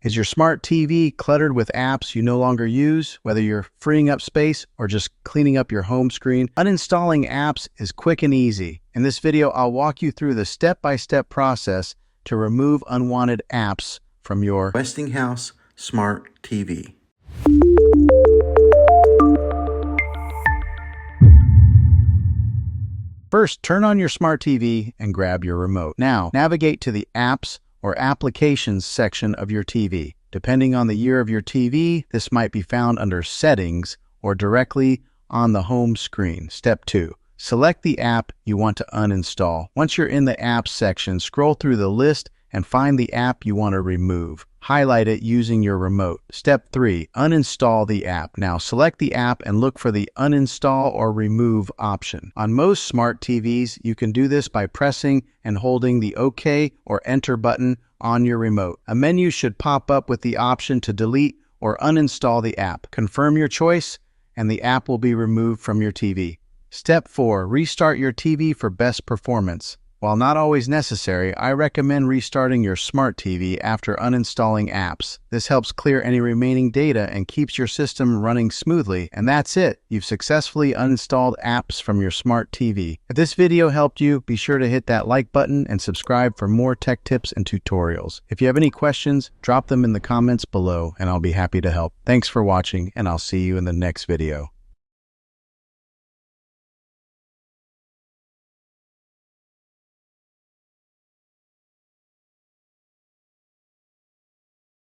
Is your smart TV cluttered with apps you no longer use, whether you're freeing up space or just cleaning up your home screen? Uninstalling apps is quick and easy. In this video, I'll walk you through the step-by-step process to remove unwanted apps from your Westinghouse Smart TV. First, turn on your smart TV and grab your remote. Now, navigate to the Apps or Applications section of your TV. Depending on the year of your TV, this might be found under Settings or directly on the home screen. Step 2. Select the app you want to uninstall. Once you're in the Apps section, scroll through the list and find the app you want to remove. Highlight it using your remote. Step 3. Uninstall the app. Now select the app and look for the uninstall or remove option. On most smart TVs, you can do this by pressing and holding the OK or Enter button on your remote. A menu should pop up with the option to delete or uninstall the app. Confirm your choice and the app will be removed from your TV. Step 4. Restart your TV for best performance. While not always necessary, I recommend restarting your smart TV after uninstalling apps. This helps clear any remaining data and keeps your system running smoothly. And that's it. You've successfully uninstalled apps from your smart TV. If this video helped you, be sure to hit that like button and subscribe for more tech tips and tutorials. If you have any questions, drop them in the comments below and I'll be happy to help. Thanks for watching and I'll see you in the next video.